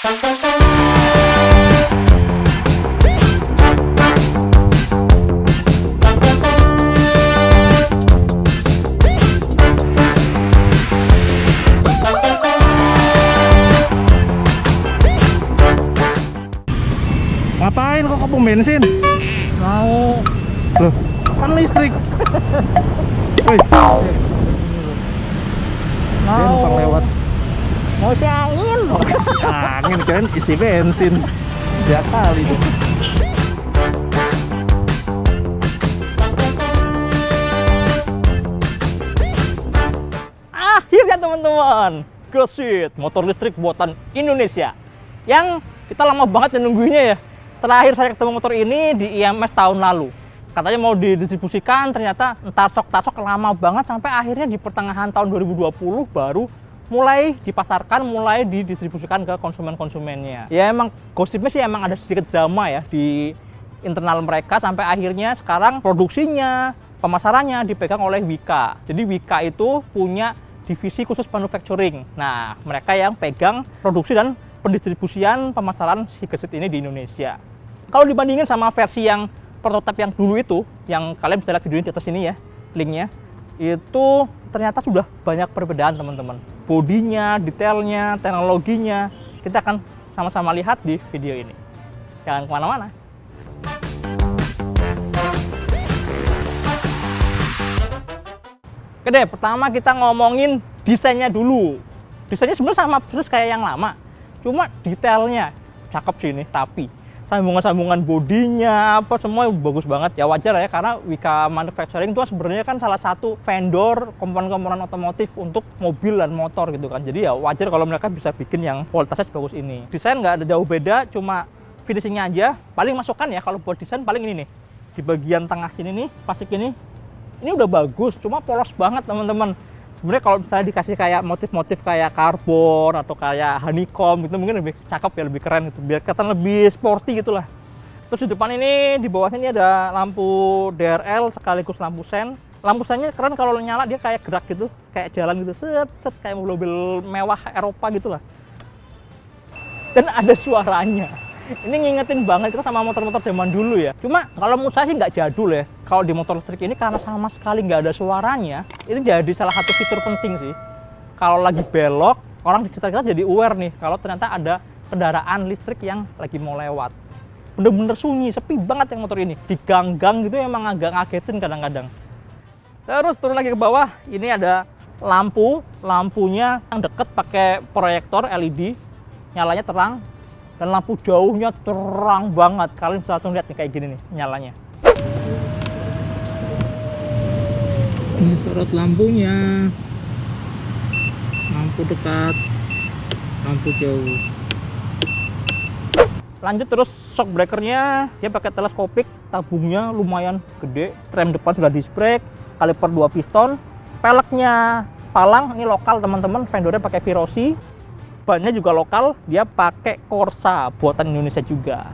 Ngapain kok ke pom bensin? Mau Loh, kan listrik. Woi, dia numpang lewat. mau isi angin. Angin kan isi bensin. Ya kali tuh. Akhirnya teman-teman, Gesit motor listrik buatan Indonesia yang kita lama banget nungguinnya ya. Terakhir saya ketemu motor ini di IMS tahun lalu. Katanya mau didistribusikan, ternyata entar sok lama banget sampai akhirnya di pertengahan tahun 2020 baru mulai dipasarkan, mulai didistribusikan ke konsumen-konsumennya. Ya emang gosipnya sih emang ada sedikit drama ya di internal mereka sampai akhirnya sekarang produksinya, pemasarannya dipegang oleh Wika. Jadi Wika itu punya divisi khusus manufacturing. Nah, mereka yang pegang produksi dan pendistribusian pemasaran si Gesit ini di Indonesia. Kalau dibandingin sama versi yang prototipe yang dulu itu, yang kalian bisa lihat videonya di atas ini ya, linknya, itu ternyata sudah banyak perbedaan teman-teman. Bodinya, detailnya, teknologinya, kita akan sama-sama lihat di video ini. Jangan kemana-mana. Oke deh, pertama kita ngomongin desainnya dulu. Desainnya sebenarnya sama persis kayak yang lama, cuma detailnya cakep sih ini, rapi. Sambungan-sambungan bodinya apa semua bagus banget. Ya wajar ya, karena Wika Manufacturing itu sebenarnya kan salah satu vendor komponen-komponen otomotif untuk mobil dan motor gitu kan. Jadi ya wajar kalau mereka bisa bikin yang kualitasnya sebagus ini. Desain nggak ada jauh beda, cuma finishingnya aja. Paling masukan ya kalau buat desain paling ini nih. Di bagian tengah sini nih, plastik ini udah bagus, cuma polos banget teman-teman. Sebenarnya kalau misalnya dikasih kayak motif-motif kayak karbon atau kayak honeycomb gitu mungkin lebih cakep ya, lebih keren gitu, biar kelihatan lebih sporty gitulah. Terus di depan ini, di bawahnya ini ada lampu DRL sekaligus lampu sen. Lampu sennya keren, kalau nyala dia kayak gerak gitu, kayak jalan gitu, set kayak mobil mewah Eropa gitulah. Dan ada suaranya. Ini ngingetin banget kita sama motor-motor zaman dulu ya. Cuma kalau menurut saya sih nggak jadul ya. Kalau di motor listrik ini karena sama sekali nggak ada suaranya, ini jadi salah satu fitur penting sih. Kalau lagi belok, orang di sekitar kita jadi aware nih kalau ternyata ada kendaraan listrik yang lagi mau lewat. Bener-bener sunyi, sepi banget yang motor ini. Di gang-gang gitu emang agak ngagetin kadang-kadang. Terus turun lagi ke bawah, ini ada lampunya yang deket pakai proyektor LED, nyalanya terang. Dan lampu jauhnya terang banget. Kalian bisa langsung lihat nih kayak gini nih nyalanya. Ini sorot lampunya. Lampu dekat, lampu jauh. Lanjut terus shock breakernya, dia pakai teleskopik, tabungnya lumayan gede. Rem depan sudah disc brake, kaliper 2 piston. Peleknya Palang, ini lokal teman-teman, vendornya pakai Virosi. Bannya juga lokal, dia pakai Corsa buatan Indonesia juga.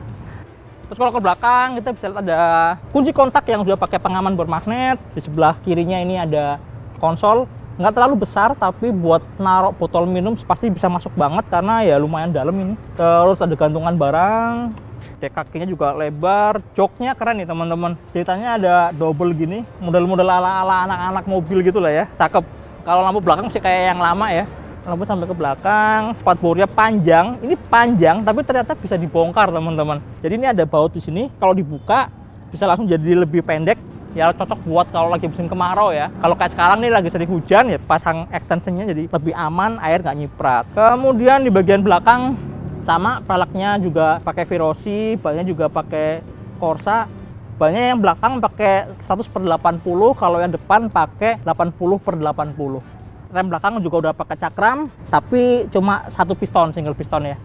Terus kalau ke belakang kita bisa lihat ada kunci kontak yang sudah pakai pengaman bermagnet. Di sebelah kirinya ini ada konsol, nggak terlalu besar tapi buat naruh botol minum pasti bisa masuk banget karena ya lumayan dalam ini. Terus ada gantungan barang, dek kakinya juga lebar, joknya keren nih teman-teman. Ceritanya ada double gini, model-model ala-ala anak-anak mobil gitu lah ya, cakep. Kalau lampu belakang sih kayak yang lama ya. Lampu sampai ke belakang, spatbornya panjang. Ini panjang, tapi ternyata bisa dibongkar teman-teman. Jadi ini ada baut di sini. Kalau dibuka, bisa langsung jadi lebih pendek. Ya cocok buat kalau lagi musim kemarau ya. Kalau kayak sekarang nih lagi sering hujan, ya pasang extensionnya jadi lebih aman, air nggak nyiprat. Kemudian di bagian belakang sama, peleknya juga pakai Virosi, bannya juga pakai Corsa. Bannya yang belakang pakai 100/80, kalau yang depan pakai 80/80. Rem belakang juga udah pakai cakram, tapi cuma satu piston, single piston ya.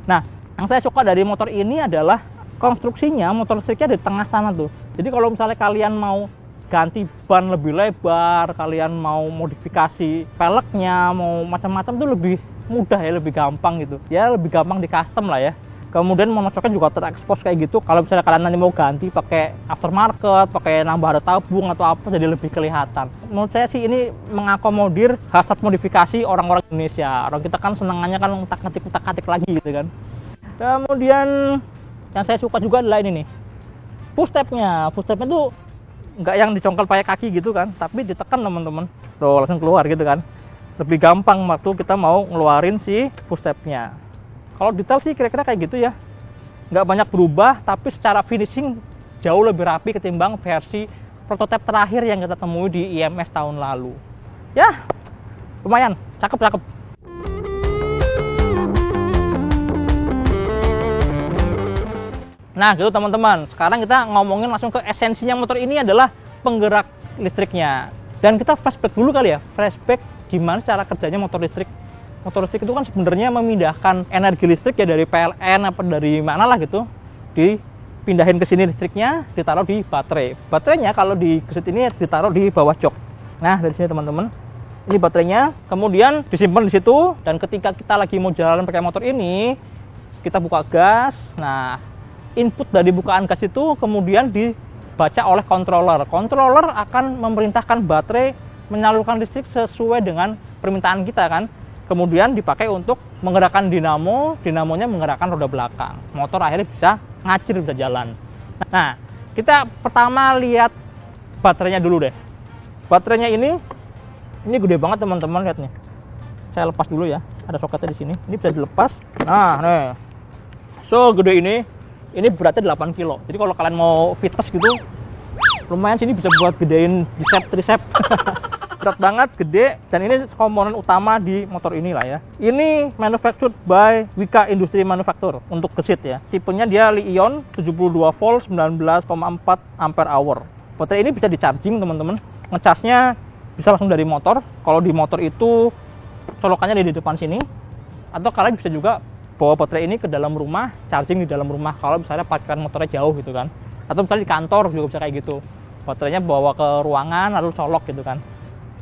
Nah, yang saya suka dari motor ini adalah konstruksinya, motor listriknya di tengah sana tuh. Jadi kalau misalnya kalian mau ganti ban lebih lebar, kalian mau modifikasi peleknya, mau macam-macam tuh lebih mudah ya, lebih gampang gitu. Ya lebih gampang di custom lah ya. Kemudian monoshocknya juga terekspos kayak gitu. Kalau misalnya kalian nanti mau ganti pakai aftermarket, pakai nambah ada tabung atau apa, jadi lebih kelihatan. Menurut saya sih ini mengakomodir hasrat modifikasi orang-orang Indonesia. Orang kita kan senangannya kan utak-atik lagi gitu kan. Kemudian yang saya suka juga adalah ini nih, push stepnya. Push stepnya tuh nggak yang dicongkel pakai kaki gitu kan, tapi ditekan teman-teman, tuh langsung keluar gitu kan. Lebih gampang waktu kita mau ngeluarin si push stepnya. Kalau detail sih kira-kira kayak gitu ya, nggak banyak berubah, tapi secara finishing jauh lebih rapi ketimbang versi prototipe terakhir yang kita temui di IMS tahun lalu. Ya, lumayan, cakep. Nah gitu teman-teman, sekarang kita ngomongin langsung ke esensinya motor ini adalah penggerak listriknya. Dan kita flashback dulu kali ya, flashback gimana cara kerjanya motor listrik. Motor listrik itu kan sebenarnya memindahkan energi listrik ya dari PLN apa dari mana lah gitu, dipindahin ke sini listriknya, ditaruh di baterai. Baterainya kalau di keset ini ditaruh di bawah jok. Nah dari sini teman-teman, ini baterainya, kemudian disimpan di situ. Dan ketika kita lagi mau jalan pakai motor ini, kita buka gas. Nah input dari bukaan gas itu kemudian dibaca oleh controller. Controller akan memerintahkan baterai menyalurkan listrik sesuai dengan permintaan kita kan. Kemudian dipakai untuk menggerakkan dinamo, dinamonya menggerakkan roda belakang. Motor akhirnya bisa ngacir, bisa jalan. Nah, kita pertama lihat baterainya dulu deh. Baterainya ini gede banget teman-teman, lihat nih. Saya lepas dulu ya, ada soketnya di sini. Ini bisa dilepas. Nah, nih. So, gede ini beratnya 8 kilo. Jadi kalau kalian mau fitness gitu, lumayan sini bisa buat gedein bicep, tricep. Berat banget, gede, dan ini komponen utama di motor ini lah ya. Ini manufactured by Wika Industri Manufacture untuk gesit ya. Tipenya dia Li-ion 72 volt 19,4 ampere hour. Baterai ini bisa di-charging teman-teman. Ngecasnya bisa langsung dari motor. Kalau di motor itu colokannya di depan sini. Atau kalian bisa juga bawa baterai ini ke dalam rumah, charging di dalam rumah. Kalau misalnya parkiran motornya jauh gitu kan. Atau misalnya di kantor juga bisa kayak gitu. Baterainya bawa ke ruangan lalu colok gitu kan.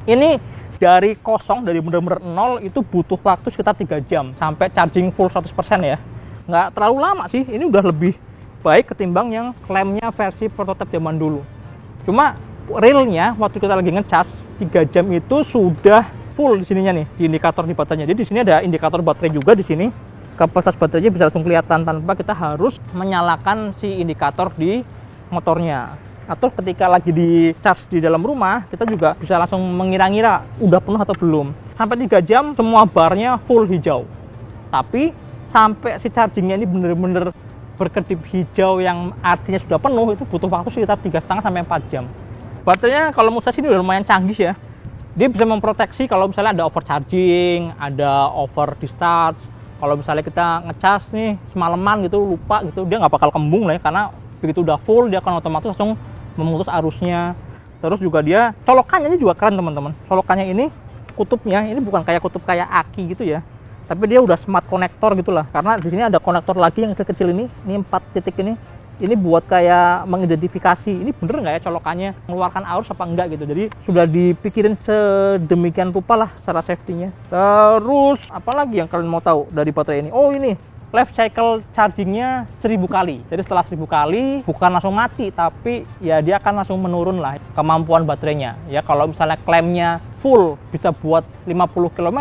Ini dari kosong, dari bener-bener nol itu butuh waktu sekitar 3 jam sampai charging full 100% ya. Nggak terlalu lama sih, ini udah lebih baik ketimbang yang klaimnya versi prototipe zaman dulu. Cuma realnya waktu kita lagi ngecas 3 jam itu sudah full di sininya nih, di indikator di baterainya. Jadi di sini ada indikator baterai juga di sini. Kapasitas baterainya bisa langsung kelihatan tanpa kita harus menyalakan si indikator di motornya. Atau ketika lagi di charge di dalam rumah, kita juga bisa langsung mengira-ngira udah penuh atau belum. Sampai 3 jam semua barnya full hijau. Tapi sampai si chargingnya ini bener-bener berkedip hijau yang artinya sudah penuh, itu butuh waktu sekitar 3,5 sampai 4 jam. Baterainya kalau menurut saya sini udah lumayan canggih ya. Dia bisa memproteksi kalau misalnya ada overcharging, ada over discharge. Kalau misalnya kita ngecas nih semalaman gitu, lupa gitu, dia nggak bakal kembung lah ya, karena begitu udah full dia akan otomatis langsung memutus arusnya. Terus juga dia colokannya ini juga keren teman-teman. Colokannya ini kutubnya ini bukan kayak kutub kayak aki gitu ya, tapi dia udah smart konektor gitulah. Karena di sini ada konektor lagi yang kecil-kecil ini 4 titik ini buat kayak mengidentifikasi ini bener nggak ya colokannya mengeluarkan arus apa enggak gitu. Jadi sudah dipikirin sedemikian rupa lah secara safety-nya. Terus apalagi yang kalian mau tahu dari baterai ini? Oh ini life cycle chargingnya 1000 kali. Jadi setelah 1000 kali bukan langsung mati, tapi ya dia akan langsung menurun lah kemampuan baterainya. Ya kalau misalnya klaimnya full bisa buat 50 km,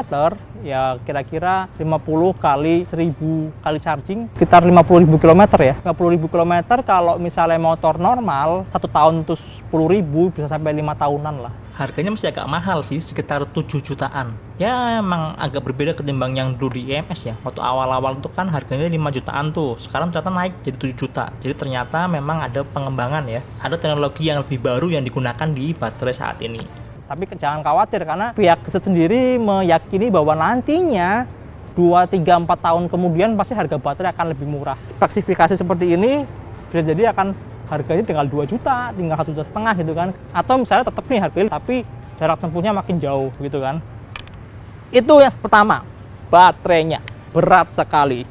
ya kira-kira 50 kali 1000 kali charging sekitar 50.000 km ya. 50.000 km kalau misalnya motor normal 1 tahun itu 10.000 bisa sampai 5 tahunan lah. Harganya masih agak mahal sih, sekitar 7 jutaan. Ya emang agak berbeda ketimbang yang dulu di IMS ya. Waktu awal-awal itu kan harganya 5 jutaan tuh. Sekarang ternyata naik jadi 7 juta. Jadi ternyata memang ada pengembangan ya. Ada teknologi yang lebih baru yang digunakan di baterai saat ini. Tapi jangan khawatir karena pihak gesit sendiri meyakini bahwa nantinya 2, 3, 4 tahun kemudian pasti harga baterai akan lebih murah. Spesifikasi seperti ini bisa jadi akan harganya tinggal 2 juta, tinggal 1,5 juta gitu kan. Atau misalnya tetap nih harganya tapi jarak tempuhnya makin jauh gitu kan. Itu yang pertama, baterainya berat sekali.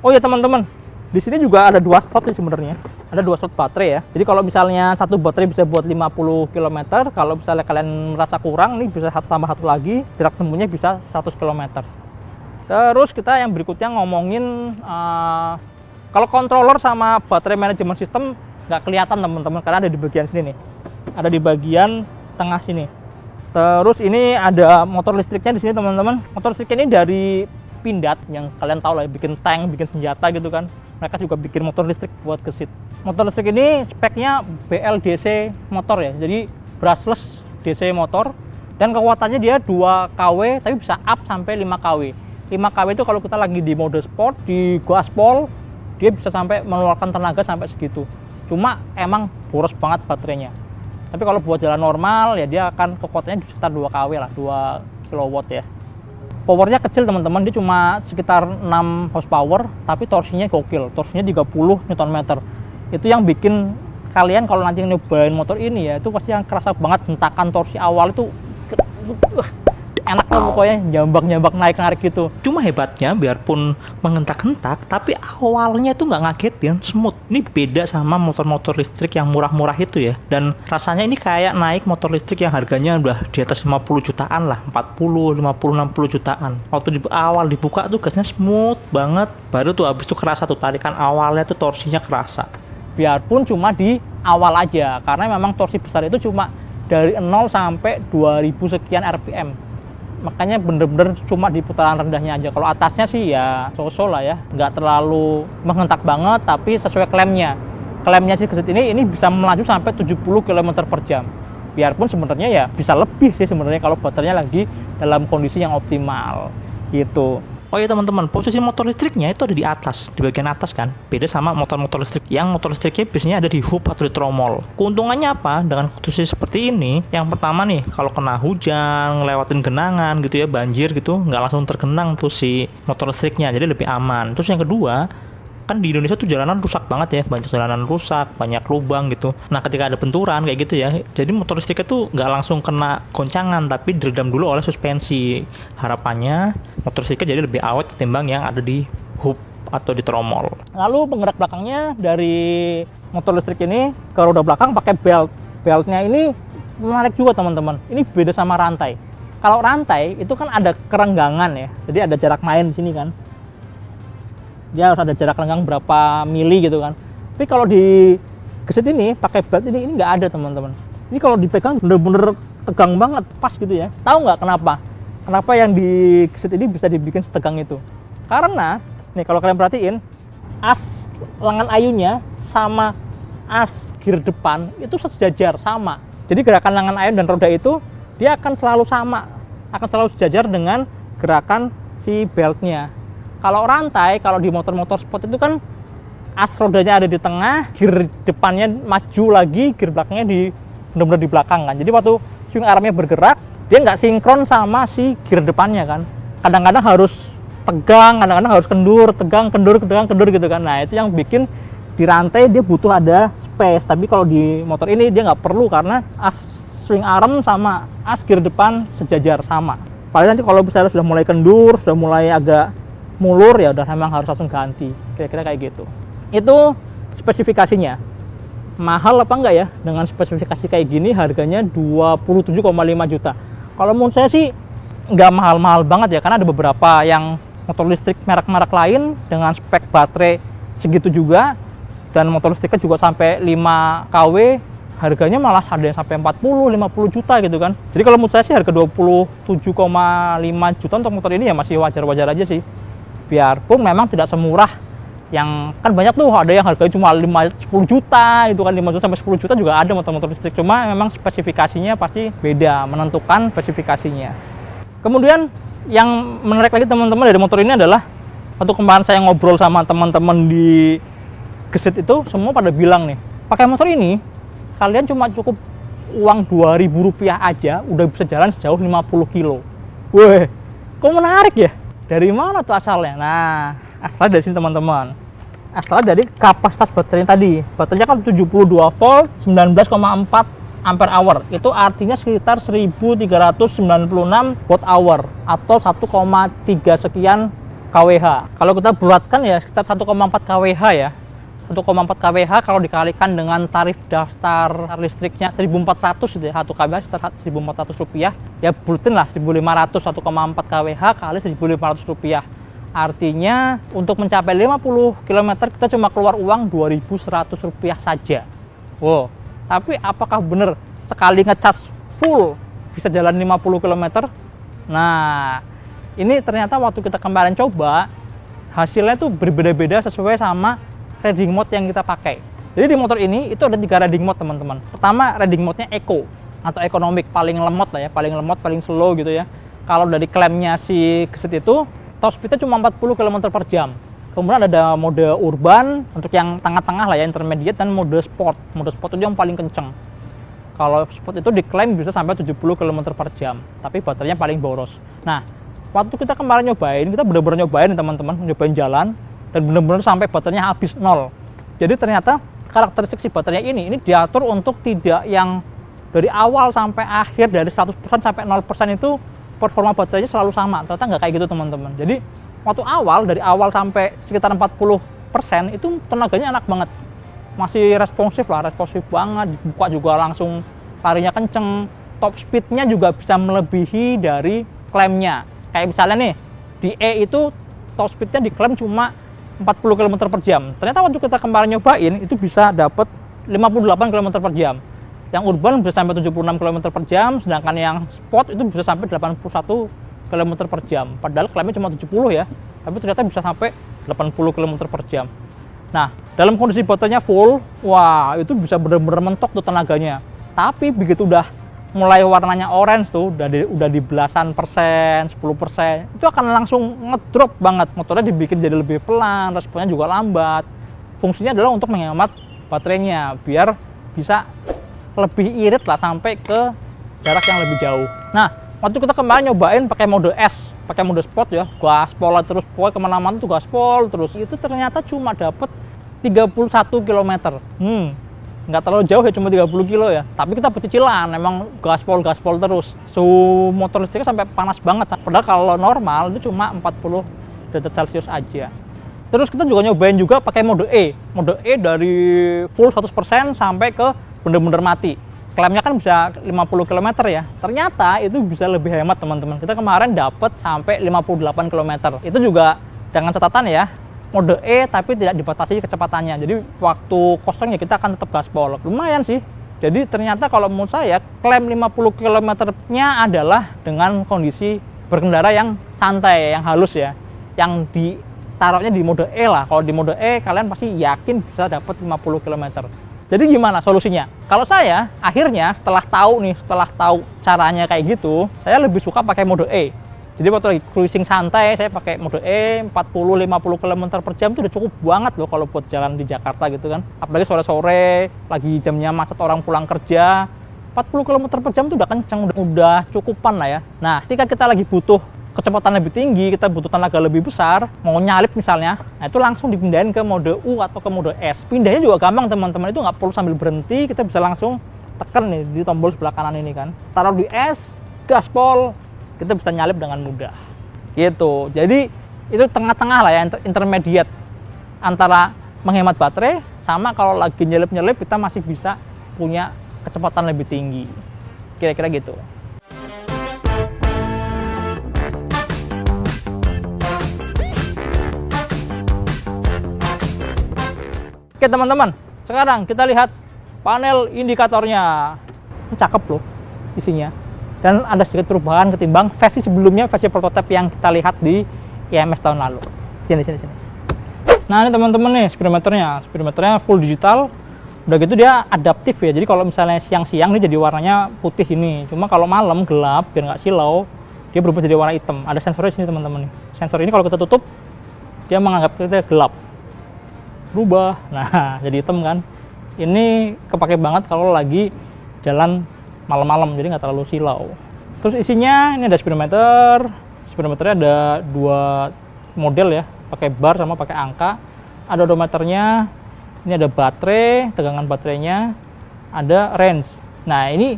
Oh ya teman-teman, di sini juga ada 2 slot sih sebenarnya. Ada 2 slot baterai ya. Jadi kalau misalnya satu baterai bisa buat 50 km, kalau misalnya kalian merasa kurang nih bisa tambah satu lagi, jarak tempuhnya bisa 100 km. Terus kita yang berikutnya ngomongin kalau controller sama baterai manajemen sistem nggak kelihatan teman-teman karena ada di bagian sini nih. Ada di bagian tengah sini. Terus ini ada motor listriknya di sini teman-teman. Motor listriknya ini dari Pindad yang kalian tahu lah, bikin tank, bikin senjata gitu kan. Mereka juga bikin motor listrik buat gesit. Motor listrik ini speknya BLDC motor ya, jadi brushless DC motor, dan kekuatannya dia 2 kW tapi bisa up sampai 5 kW. 5 kW itu kalau kita lagi di mode sport, di gaspol, dia bisa sampai mengeluarkan tenaga sampai segitu. Cuma emang boros banget baterainya. Tapi kalau buat jalan normal ya dia akan kekuatannya sekitar 2 kW lah, 2 kW ya. Powernya kecil teman-teman, dia cuma sekitar 6 horsepower, tapi torsinya gokil, torsinya 30 Nm. Itu yang bikin kalian kalau nanti nyobain motor ini ya, itu pasti yang kerasa banget hentakan torsi awal itu enak lah pokoknya, jambak-jambak naik-narik gitu. Cuma hebatnya biarpun menghentak-hentak, tapi awalnya itu nggak ngagetin, smooth. Ini beda sama motor-motor listrik yang murah-murah itu ya. Dan rasanya ini kayak naik motor listrik yang harganya udah di atas 50 jutaan lah, 40, 50, 60 jutaan. Waktu di awal dibuka tuh gasnya smooth banget. Baru tuh habis itu kerasa tuh tarikan awalnya tuh torsinya kerasa. Biarpun cuma di awal aja, karena memang torsi besar itu cuma dari 0 sampai 2000 sekian RPM. Makanya bener-bener cuma di putaran rendahnya aja. Kalau atasnya sih ya so-so lah ya, nggak terlalu menghentak banget, tapi sesuai klaimnya. Klaimnya sih gesit ini bisa melaju sampai 70 km per jam. Biarpun sebenarnya ya bisa lebih sih sebenarnya kalau baterainya lagi dalam kondisi yang optimal gitu. Oh iya teman-teman, posisi motor listriknya itu ada di atas, di bagian atas kan. Beda sama motor-motor listrik yang motor listriknya biasanya ada di hub atau di tromol. Keuntungannya apa dengan posisi seperti ini? Yang pertama nih, kalau kena hujan, ngelewatin genangan gitu ya, banjir gitu, nggak langsung tergenang tuh si motor listriknya, jadi lebih aman. Terus yang kedua, kan di Indonesia tuh jalanan rusak banget ya, banyak jalanan rusak, banyak lubang gitu. Nah ketika ada benturan kayak gitu ya, jadi motor listriknya tuh nggak langsung kena goncangan, tapi diredam dulu oleh suspensi. Harapannya motor listriknya jadi lebih awet ketimbang yang ada di hub atau di tromol. Lalu penggerak belakangnya dari motor listrik ini ke roda belakang pakai belt. Beltnya ini menarik juga teman-teman. Ini beda sama rantai. Kalau rantai itu kan ada kerenggangan ya, jadi ada jarak main di sini kan. Dia harus ada jarak renggang berapa mili gitu kan. Tapi kalau di gesit ini pakai belt ini nggak ada teman-teman. Ini kalau dipegang bener-bener tegang banget, pas gitu ya. Tahu nggak kenapa? Kenapa yang di gesit ini bisa dibikin setegang itu? Karena nih kalau kalian perhatiin, as lengan ayunya sama as gear depan itu sejajar sama. Jadi gerakan lengan ayun dan roda itu dia akan selalu sama, akan selalu sejajar dengan gerakan si beltnya. Kalau rantai, kalau di motor-motor sport itu kan as rodanya ada di tengah, gear depannya maju lagi, gear belakangnya benar-benar di belakang kan. Jadi waktu swing armnya bergerak, dia nggak sinkron sama si gear depannya kan. Kadang-kadang harus tegang, kadang-kadang harus kendur, tegang, kendur gitu kan. Nah itu yang bikin di rantai dia butuh ada space. Tapi kalau di motor ini dia nggak perlu karena as swing arm sama as gear depan sejajar sama. Paling nanti kalau misalnya sudah mulai kendur, sudah mulai agak mulur ya udah memang harus langsung ganti, kira-kira kayak gitu. Itu spesifikasinya. Mahal apa enggak ya dengan spesifikasi kayak gini, harganya 27,5 juta. Kalau menurut saya sih nggak mahal-mahal banget ya, karena ada beberapa yang motor listrik merek-merek lain dengan spek baterai segitu juga dan motor listriknya juga sampai 5 kW, harganya malah ada yang sampai 40-50 juta gitu kan. Jadi kalau menurut saya sih harga 27,5 juta untuk motor ini ya masih wajar-wajar aja sih. Biarpun memang tidak semurah yang kan banyak tuh, ada yang harganya cuma 5-10 juta itu kan, 5 juta sampai 10 juta juga ada motor-motor listrik. Cuma memang spesifikasinya pasti beda, menentukan spesifikasinya. Kemudian yang menarik lagi teman-teman dari motor ini adalah waktu kemarin saya ngobrol sama teman-teman di gesit itu, semua pada bilang nih, pakai motor ini kalian cuma cukup uang Rp2.000 aja udah bisa jalan sejauh 50 kilo. Weh, kok menarik ya? Dari mana tuh asalnya? Nah, asalnya dari sini teman-teman. Asalnya dari kapasitas baterai tadi. Baterainya kan 72 volt, 19,4 ampere hour. Itu artinya sekitar 1396 watt hour atau 1,3 sekian kWh. Kalau kita bulatkan ya sekitar 1,4 kWh ya. 1,4 kWh kalau dikalikan dengan tarif daftar listriknya 1.400 gitu ya, 1 kWh sekitar Rp1.400, ya bulatin lah 1.500, 1,4 kWh kali Rp1.500. Artinya untuk mencapai 50 km kita cuma keluar uang Rp2.100 saja. Wow, tapi apakah benar sekali ngecas full bisa jalan 50 km? Nah, ini ternyata waktu kita kemarin coba, hasilnya tuh berbeda-beda sesuai sama riding mode yang kita pakai. Jadi di motor ini itu ada 3 riding mode teman-teman. Pertama riding mode-nya eco atau economic, paling lemot lah ya, paling lemot, paling slow gitu ya. Kalau dari klaimnya si Gesit itu top speed-nya cuma 40 km per jam. Kemudian ada mode urban untuk yang tengah-tengah lah ya, intermediate, dan mode sport. Mode sport itu yang paling kenceng. Kalau sport itu diklaim bisa sampai 70 km per jam, tapi baterainya paling boros. Nah, waktu kita kemarin nyobain, kita benar-benar nyobain teman-teman, nyobain jalan, dan benar-benar sampai baterainya habis 0. Jadi ternyata karakteristik si baterainya ini diatur untuk tidak yang dari awal sampai akhir, dari 100% sampai 0% itu performa baterainya selalu sama. Ternyata nggak kayak gitu teman-teman. Jadi waktu awal, dari awal sampai sekitar 40% itu tenaganya enak banget. Masih responsif lah, responsif banget, dibuka juga langsung larinya kenceng, top speednya juga bisa melebihi dari klaimnya. Kayak misalnya nih, di E itu top speednya diklaim cuma 40 km per jam. Ternyata waktu kita kemarin nyobain, itu bisa dapat 58 km per jam. Yang urban bisa sampai 76 km per jam, sedangkan yang sport itu bisa sampai 81 km per jam. Padahal klaimnya cuma 70 ya, tapi ternyata bisa sampai 80 km per jam. Nah, dalam kondisi baterainya full, wah itu bisa benar-benar mentok tuh tenaganya. Tapi begitu udah mulai warnanya orange tuh, udah di belasan persen, 10%, itu akan langsung ngedrop banget. Motornya dibikin jadi lebih pelan, responnya juga lambat. Fungsinya adalah untuk menghemat baterainya, biar bisa lebih irit lah sampai ke jarak yang lebih jauh. Nah, waktu kita kemarin nyobain pakai mode S, pakai mode sport ya, gaspol terus, pokoknya kemana-mana tuh gaspol terus, itu ternyata cuma dapet 31 km. Nggak terlalu jauh ya, cuma 30 kilo ya, tapi kita pecicilan, emang gaspol terus. Suhu motor listriknya sampai panas banget, padahal kalau normal itu cuma 40 derajat Celcius aja. Terus kita juga nyobain juga pakai mode E. Mode E dari full 100% sampai ke bener-bener mati. Klaimnya kan bisa 50 km ya. Ternyata itu bisa lebih hemat teman-teman. Kita kemarin dapat sampai 58 km. Itu juga dengan catatan ya, mode E tapi tidak dibatasi kecepatannya. Jadi waktu kosong ya kita akan tetap gaspol. Lumayan sih. Jadi ternyata kalau menurut saya klaim 50 km-nya adalah dengan kondisi berkendara yang santai, yang halus ya. Yang ditaruhnya di mode E lah. Kalau di mode E kalian pasti yakin bisa dapat 50 km. Jadi gimana solusinya? Kalau saya akhirnya setelah tahu caranya kayak gitu, saya lebih suka pakai mode E. Jadi waktu lagi cruising santai, saya pakai mode E, 40-50 km per jam itu udah cukup banget loh kalau buat jalan di Jakarta gitu kan. Apalagi sore-sore, lagi jamnya macet orang pulang kerja, 40 km per jam itu udah kenceng, udah cukupan lah ya. Nah, ketika kita lagi butuh kecepatan lebih tinggi, kita butuh tenaga lebih besar, mau nyalip misalnya, nah itu langsung dipindahin ke mode U atau ke mode S. Pindahnya juga gampang teman-teman, itu nggak perlu sambil berhenti, kita bisa langsung tekan nih di tombol sebelah kanan ini kan. Taruh di S, gaspol, kita bisa nyalip dengan mudah. Gitu. Jadi itu tengah-tengah lah ya, intermediate antara menghemat baterai sama kalau lagi nyelip-nyelip kita masih bisa punya kecepatan lebih tinggi. Kira-kira gitu. Oke teman-teman, sekarang kita lihat panel indikatornya. Ini cakep loh isinya. Dan ada sedikit perubahan ketimbang versi sebelumnya, versi prototipe yang kita lihat di IMS tahun lalu. Sini. Nah ini teman-teman nih speedometernya full digital. Udah gitu dia adaptif ya, jadi kalau misalnya siang-siang ini jadi warnanya putih ini. Cuma kalau malam gelap, biar nggak silau, dia berubah jadi warna hitam. Ada sensornya di sini teman-teman nih. Sensor ini kalau kita tutup, dia menganggap kita gelap. Berubah, nah jadi hitam kan. Ini kepake banget kalau lagi jalan malam-malam, jadi nggak terlalu silau. Terus isinya ini ada speedometernya ada 2 model ya, pakai bar sama pakai angka. Ada odometernya, ini ada baterai, tegangan baterainya, ada range. Nah ini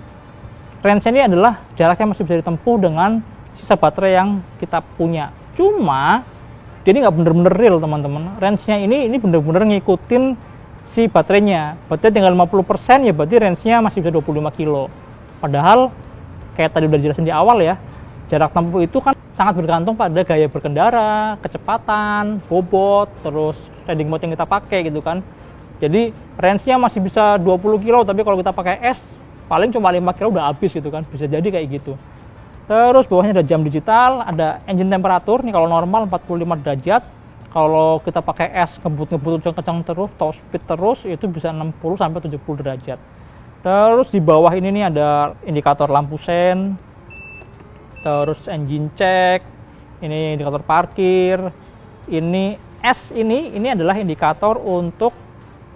range-nya ini adalah jarak yang masih bisa ditempuh dengan sisa baterai yang kita punya. Cuma dia ini nggak bener-bener real teman-teman. Range-nya ini bener-bener ngikutin si baterainya. Baterai tinggal 50% ya, berarti range-nya masih bisa 25 kilo. Padahal kayak tadi udah dijelasin di awal ya, jarak tempuh itu kan sangat bergantung pada gaya berkendara, kecepatan, bobot, terus riding mode yang kita pakai gitu kan. Jadi range-nya masih bisa 20 kilo, tapi kalau kita pakai S paling cuma 5 kilo udah habis gitu kan. Bisa jadi kayak gitu. Terus bawahnya ada jam digital, ada engine temperatur, nih kalau normal 45 derajat. Kalau kita pakai es ngebut-ngebut kencang terus, top speed terus, itu bisa 60 sampai 70 derajat. Terus di bawah ini nih ada indikator lampu sen, terus engine check, ini indikator parkir, ini S ini adalah indikator untuk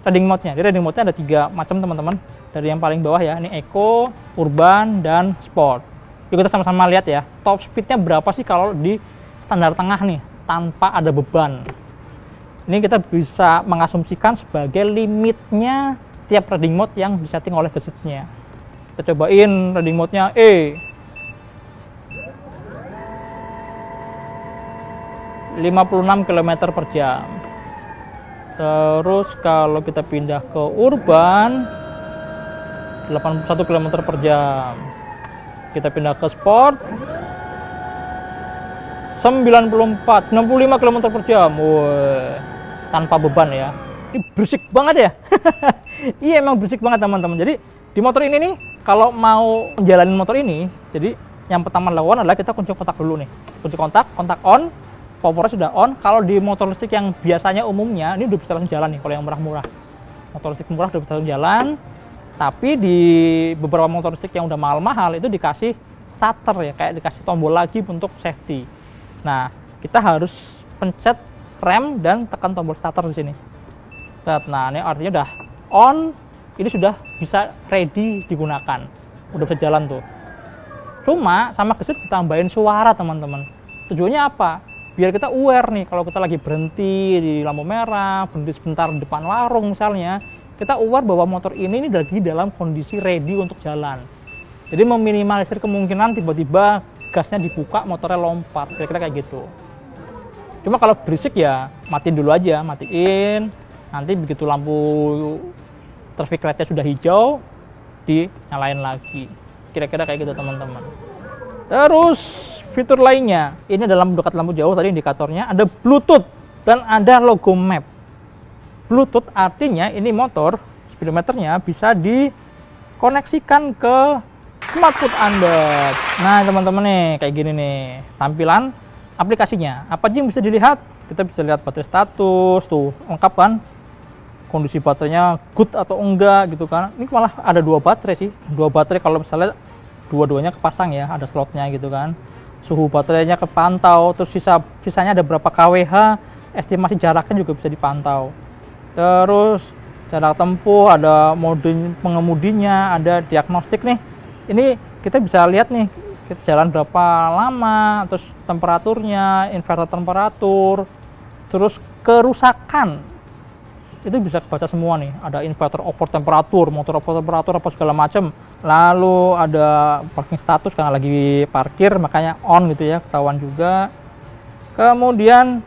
riding mode-nya. Jadi riding mode-nya ada 3 macam teman-teman. Dari yang paling bawah ya, ini Eco, Urban, dan Sport. Yuk kita sama-sama lihat ya, top speednya berapa sih kalau di standar tengah nih, tanpa ada beban. Ini kita bisa mengasumsikan sebagai limitnya tiap riding mode yang disetting oleh gesetnya. Kita cobain riding mode-nya E. 56 km per jam. Terus kalau kita pindah ke Urban, 81 km per jam. Kita pindah ke Sport, 95 km per jam. Wah, tanpa beban ya. Ini berisik banget ya. Iya, emang berisik banget teman-teman. Jadi di motor ini nih, kalau mau menjalani motor ini, jadi yang pertama lakukan adalah kita kunci kontak dulu nih. Kunci kontak on, kompornya sudah on. Kalau di motor listrik yang biasanya umumnya, ini udah bisa langsung jalan nih kalau yang murah-murah. Motor listrik murah udah bisa langsung jalan. Tapi di beberapa motor listrik yang udah mahal-mahal itu dikasih starter ya, kayak dikasih tombol lagi untuk safety. Nah, kita harus pencet rem dan tekan tombol starter di sini. Nah, ini artinya udah on, ini sudah bisa ready digunakan. Udah bisa jalan tuh. Cuma sama gesit ditambahin suara teman-teman. Tujuannya apa? Biar kita aware nih kalau kita lagi berhenti di lampu merah, berhenti sebentar di depan warung misalnya, kita aware bahwa motor ini lagi dalam kondisi ready untuk jalan. Jadi meminimalisir kemungkinan tiba-tiba gasnya dibuka, motornya lompat, kira-kira kayak gitu. Cuma kalau berisik ya matiin dulu aja, matiin. Nanti begitu lampu traffic light-nya sudah hijau, dinyalain lagi. Kira-kira kayak gitu teman-teman. Terus fitur lainnya, ini dalam dekat lampu jauh tadi indikatornya ada Bluetooth dan ada logo map. Bluetooth artinya ini motor speedometernya bisa dikoneksikan ke smartphone Anda. Nah teman-teman nih kayak gini nih tampilan aplikasinya. Apa aja yang bisa dilihat? Kita bisa lihat baterai status tuh lengkap kan, kondisi baterainya good atau enggak gitu kan. Ini malah ada 2 baterai sih, 2 baterai kalau misalnya dua-duanya kepasang ya, ada slotnya gitu kan. Suhu baterainya kepantau, terus sisanya ada berapa kWh, estimasi jaraknya juga bisa dipantau. Terus jarak tempuh, ada mode pengemudinya, ada diagnostik nih. Ini kita bisa lihat nih, kita jalan berapa lama, terus temperaturnya, inverter temperatur, terus kerusakan. Itu bisa kebaca semua nih, ada inverter over temperatur, motor over temperatur, apa segala macam. Lalu ada parking status karena lagi parkir, makanya on gitu ya, ketahuan juga. Kemudian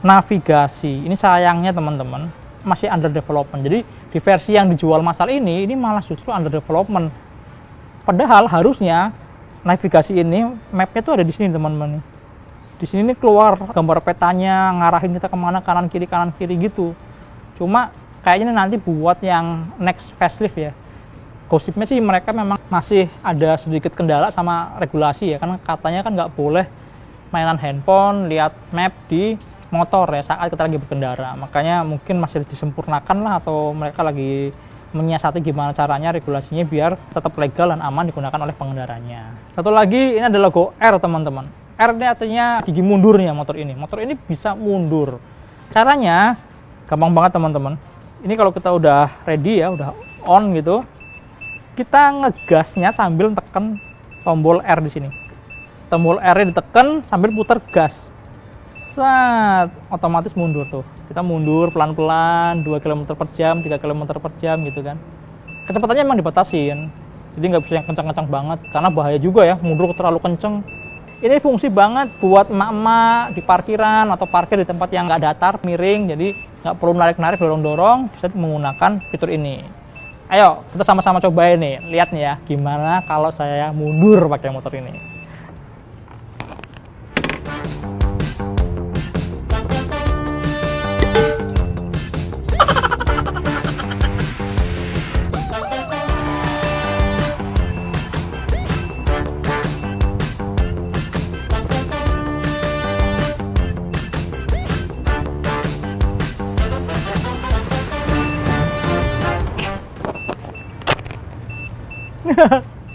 navigasi, ini sayangnya teman-teman masih under development. Jadi di versi yang dijual massal ini malah justru under development. Padahal harusnya navigasi ini mapnya tuh ada di sini teman-teman. Di sini nih keluar gambar petanya, ngarahin kita kemana, kanan kiri gitu. Cuma kayaknya nanti buat yang next facelift ya. Gosipnya sih mereka memang masih ada sedikit kendala sama regulasi ya, karena katanya kan nggak boleh mainan handphone, lihat map di motor ya saat kita lagi berkendara. Makanya mungkin masih disempurnakan lah, atau mereka lagi menyiasati gimana caranya regulasinya biar tetap legal dan aman digunakan oleh pengendaranya. Satu lagi, ini ada logo R teman-teman. R ini artinya gigi mundurnya motor ini. Motor ini bisa mundur. Caranya gampang banget teman-teman. Ini kalau kita udah ready ya, udah on gitu, kita ngegasnya sambil tekan tombol R di sini. Tombol R-nya ditekan sambil putar gas. Saat otomatis mundur tuh. Kita mundur pelan-pelan 2 km per jam, 3 km per jam gitu kan. Kecepatannya emang dibatasin. Jadi nggak bisa yang kencang-kencang banget karena bahaya juga ya mundur terlalu kenceng. Ini fungsi banget buat emak-emak di parkiran atau parkir di tempat yang nggak datar, miring, jadi nggak perlu narik-narik, dorong-dorong, bisa menggunakan fitur ini. Ayo kita sama-sama cobain nih, lihat nih ya gimana kalau saya mundur pakai motor ini.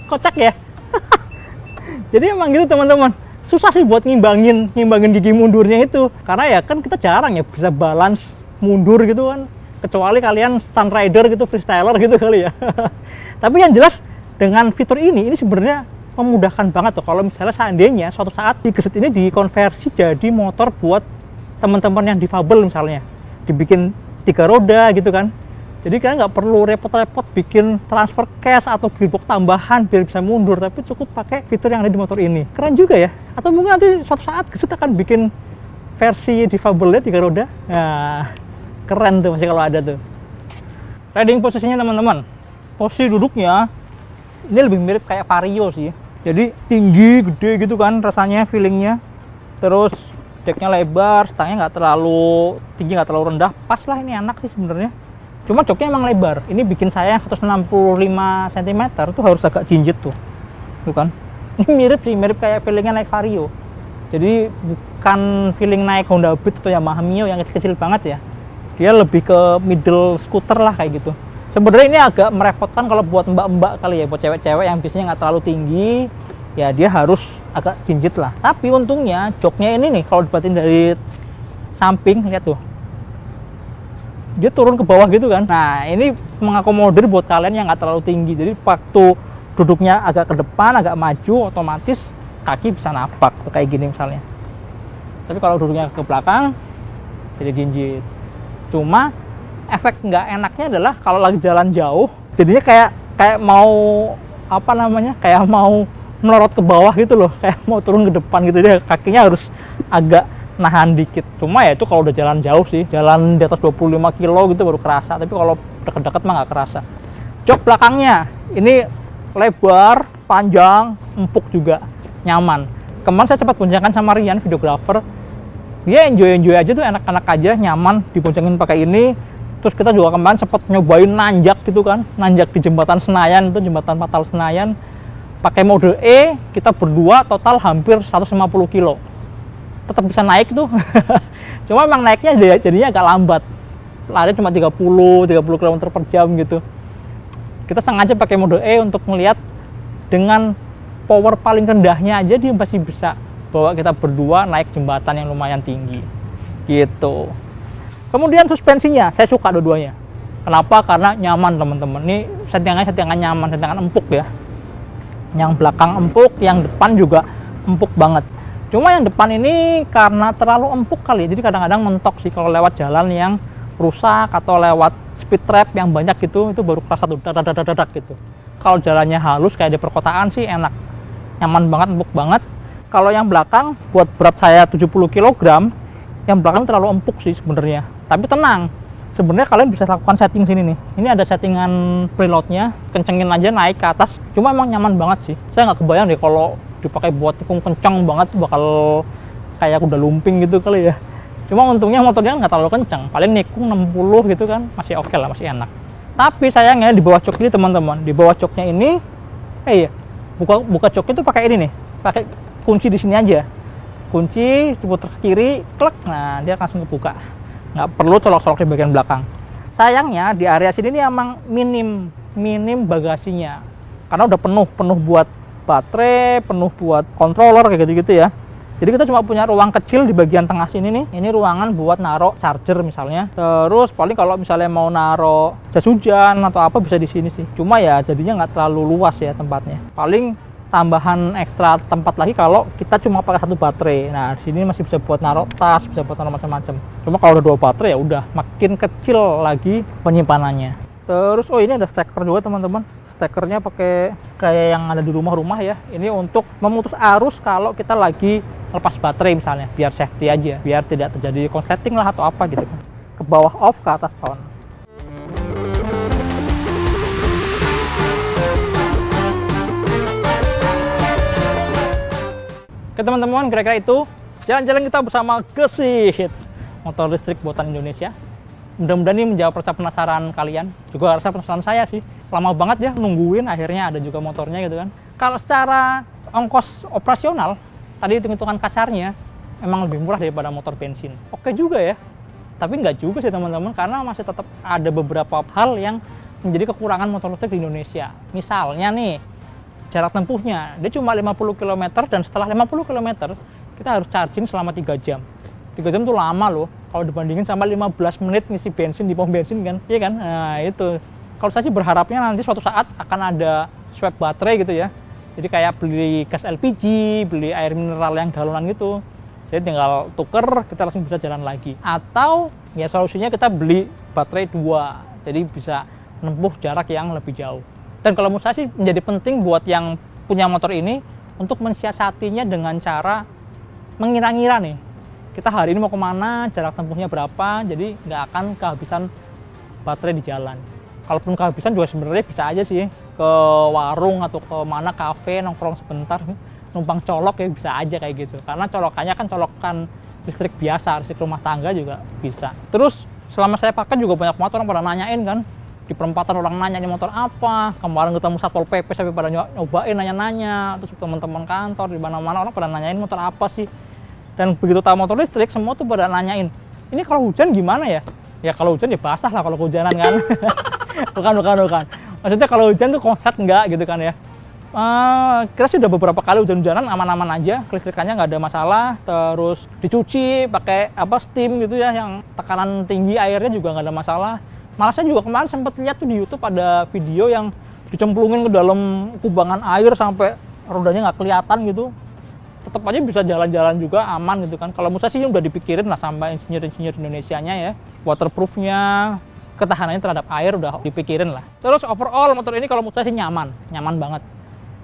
Kocak ya. Jadi emang gitu teman-teman, susah sih buat ngimbangin gigi mundurnya itu, karena ya kan kita jarang ya bisa balance mundur gitu kan, kecuali kalian stunt rider gitu, freestyler gitu kali ya. Tapi yang jelas dengan fitur ini sebenarnya memudahkan banget tuh kalau misalnya seandainya suatu saat di Gesit ini dikonversi jadi motor buat teman-teman yang difabel misalnya, dibikin 3 roda gitu kan. Jadi kalian nggak perlu repot-repot bikin transfer case atau gearbox tambahan biar bisa mundur, tapi cukup pakai fitur yang ada di motor ini. Keren juga ya. Atau mungkin nanti suatu saat Gesit akan bikin versi difabelnya 3 roda. Nah, keren tuh masih kalau ada tuh. Riding posisinya teman-teman, posisi duduknya ini lebih mirip kayak Vario sih. Jadi tinggi, gede gitu kan rasanya, feelingnya. Terus decknya lebar, stangnya nggak terlalu tinggi, nggak terlalu rendah. Pas lah, ini enak sih sebenarnya. Cuma joknya emang lebar. Ini bikin saya 165 cm tuh harus agak jinjit tuh. Tuh kan. Ini mirip sih, mirip kayak feelingnya naik Vario. Jadi bukan feeling naik Honda Beat atau Yamaha Mio yang kecil-kecil banget ya. Dia lebih ke middle scooter lah kayak gitu. Sebenarnya ini agak merepotkan kalau buat mbak-mbak kali ya, buat cewek-cewek yang biasanya nggak terlalu tinggi, ya dia harus agak jinjit lah. Tapi untungnya joknya ini nih, kalau dibatin dari samping, lihat tuh. Dia turun ke bawah gitu kan. Nah, ini mengakomodir buat kalian yang nggak terlalu tinggi. Jadi waktu duduknya agak ke depan, agak maju, otomatis kaki bisa napak kayak gini misalnya. Tapi kalau duduknya ke belakang, jadi jinjit. Cuma efek nggak enaknya adalah kalau lagi jalan jauh, jadinya kayak mau apa namanya, kayak mau melorot ke bawah gitu loh, kayak mau turun ke depan gitu. Dia kakinya harus agak nahan dikit. Cuma ya itu kalau udah jalan jauh sih, jalan di atas 25 kilo gitu baru kerasa. Tapi kalau deket-deket mah nggak kerasa. Jok belakangnya ini lebar, panjang, empuk juga, nyaman. Kemarin saya sempat boncengan sama Rian, videografer. Dia enjoy aja tuh, enak-enak aja, nyaman diboncengin pakai ini. Terus kita juga kemarin sempat nyobain nanjak gitu kan, nanjak di jembatan Senayan, itu jembatan Fatal Senayan. Pakai mode E, kita berdua total hampir 150 kilo. Tetap bisa naik tuh. Cuma emang naiknya jadinya agak lambat. Lari cuma 30 km per jam gitu. Kita sengaja pakai mode E untuk melihat dengan power paling rendahnya aja dia masih bisa bawa kita berdua naik jembatan yang lumayan tinggi. Gitu. Kemudian suspensinya, saya suka dua-duanya. Kenapa? Karena nyaman teman-teman. Ini settingan nyaman, settingan empuk ya. Yang belakang empuk, yang depan juga empuk banget. Cuma yang depan ini karena terlalu empuk kali, jadi kadang-kadang mentok sih kalau lewat jalan yang rusak atau lewat speed trap yang banyak gitu, itu baru kerasa tuh dadak gitu. Kalau jalannya halus kayak di perkotaan sih enak, nyaman banget, empuk banget. Kalau yang belakang buat berat saya 70 kg, yang belakang terlalu empuk sih sebenarnya. Tapi tenang, sebenarnya kalian bisa lakukan setting sini nih. Ini ada settingan preloadnya, kencengin aja naik ke atas. Cuma emang nyaman banget sih. Saya nggak kebayang deh kalau dipakai buat tikung kencang banget bakal kayak kuda lumping gitu kali ya. Cuma untungnya motornya nggak terlalu kencang, paling nikung 60 gitu kan, masih oke lah, masih enak. Tapi sayangnya di bawah jok ini teman-teman, di bawah joknya ini buka jok itu pakai ini nih, pakai kunci di sini aja. Kunci diputar ke kiri, klek, nah dia langsung kebuka. Nggak perlu colok-colok di bagian belakang. Sayangnya di area sini nih emang minim bagasinya, karena udah penuh buat baterai, penuh buat controller kayak gitu-gitu ya. Jadi kita cuma punya ruang kecil di bagian tengah sini nih. Ini ruangan buat naruh charger misalnya. Terus paling kalau misalnya mau naruh jas hujan atau apa bisa di sini sih. Cuma ya jadinya nggak terlalu luas ya tempatnya. Paling tambahan ekstra tempat lagi kalau kita cuma pakai satu baterai. Nah, di sini masih bisa buat naruh tas, bisa buat naruh macam-macam. Cuma kalau udah 2 baterai ya udah makin kecil lagi penyimpanannya. Terus ini ada steker juga teman-teman. Stekernya pakai kayak yang ada di rumah-rumah ya. Ini untuk memutus arus kalau kita lagi lepas baterai misalnya, biar safety aja, biar tidak terjadi konsleting lah atau apa gitu kan. Ke bawah off, ke atas on. Oke teman-teman, kira-kira itu jalan-jalan kita bersama Gesit, motor listrik buatan Indonesia. Mudah-mudahan ini menjawab rasa penasaran kalian, juga rasa penasaran saya sih. Lama banget ya nungguin, akhirnya ada juga motornya gitu kan. Kalau secara ongkos operasional, tadi hitung-hitungan kasarnya, emang lebih murah daripada motor bensin. Oke juga ya, tapi nggak juga sih teman-teman, karena masih tetap ada beberapa hal yang menjadi kekurangan motor listrik di Indonesia. Misalnya nih, jarak tempuhnya. Dia cuma 50 km dan setelah 50 km kita harus charging selama 3 jam. 3 jam tuh lama loh kalau dibandingin sama 15 menit ngisi bensin di pom bensin kan. Iya kan? Nah, itu. Kalau saya sih berharapnya nanti suatu saat akan ada swap baterai gitu ya. Jadi kayak beli gas LPG, beli air mineral yang galonan gitu. Jadi tinggal tuker, kita langsung bisa jalan lagi. Atau ya solusinya kita beli baterai 2. Jadi bisa menempuh jarak yang lebih jauh. Dan kalau menurut saya sih menjadi penting buat yang punya motor ini untuk mensiasatinya dengan cara mengira-ngira nih. Kita hari ini mau kemana, jarak tempuhnya berapa, jadi nggak akan kehabisan baterai di jalan. Kalaupun kehabisan juga sebenarnya bisa aja sih ke warung atau ke mana kafe nongkrong sebentar, numpang colok ya bisa aja kayak gitu. Karena colokannya kan colokan listrik biasa, listrik rumah tangga juga bisa. Terus selama saya pakai juga banyak motor orang pada nanyain kan, di perempatan orang nanya ini motor apa. Kemarin ketemu Satpol PP sampai pada nyobain nanya-nanya, terus teman-teman kantor di mana-mana orang pada nanyain motor apa sih. Dan begitu tahu motor listrik, semua tuh pada nanyain, ini kalau hujan gimana ya? Ya kalau hujan ya basah lah kalau kehujanan kan. bukan. Maksudnya kalau hujan tuh konslet enggak gitu kan ya. Kita sudah beberapa kali hujan-hujanan aman-aman aja, kelistrikannya nggak ada masalah. Terus dicuci pakai steam gitu ya, yang tekanan tinggi airnya juga nggak ada masalah. Malah saya juga kemarin sempat lihat tuh di YouTube ada video yang dicemplungin ke dalam kubangan air sampai rodanya nggak kelihatan gitu. Tetap aja bisa jalan-jalan juga aman gitu kan. Kalau menurut saya sih udah dipikirin lah sama insinyur-insinyur Indonesianya ya. Waterproofnya, ketahanannya terhadap air udah dipikirin lah. Terus overall motor ini kalau menurut saya sih nyaman banget.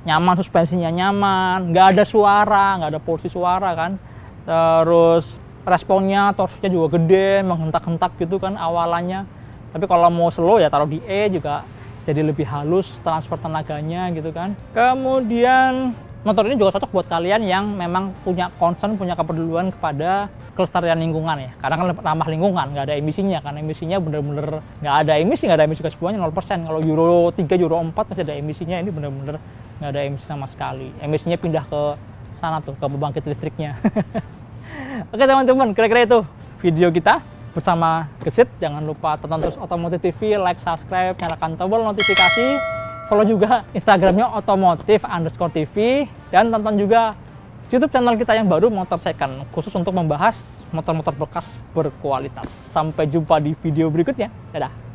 Nyaman, suspensinya nyaman, nggak ada suara, nggak ada polusi suara kan. Terus responnya, torsinya juga gede, menghentak-hentak gitu kan awalannya. Tapi kalau mau slow ya taruh di E juga jadi lebih halus transfer tenaganya gitu kan. Kemudian motor ini juga cocok buat kalian yang memang punya concern, punya kepedulian kepada kelestarian lingkungan ya. Karena kan ramah lingkungan, nggak ada emisinya. Karena emisinya bener-bener nggak ada emisi gas buangnya 0%. Kalau Euro 3, Euro 4 masih ada emisinya, ini bener-bener nggak ada emisi sama sekali. Emisinya pindah ke sana tuh, ke pembangkit listriknya. Oke teman-teman, kira-kira itu video kita bersama Gesit. Jangan lupa tonton terus Otomotif TV, like, subscribe, nyalakan tombol notifikasi. Follow juga Instagramnya otomotif_tv dan tonton juga YouTube channel kita yang baru Motor Second, khusus untuk membahas motor-motor bekas berkualitas. Sampai jumpa di video berikutnya. Dadah.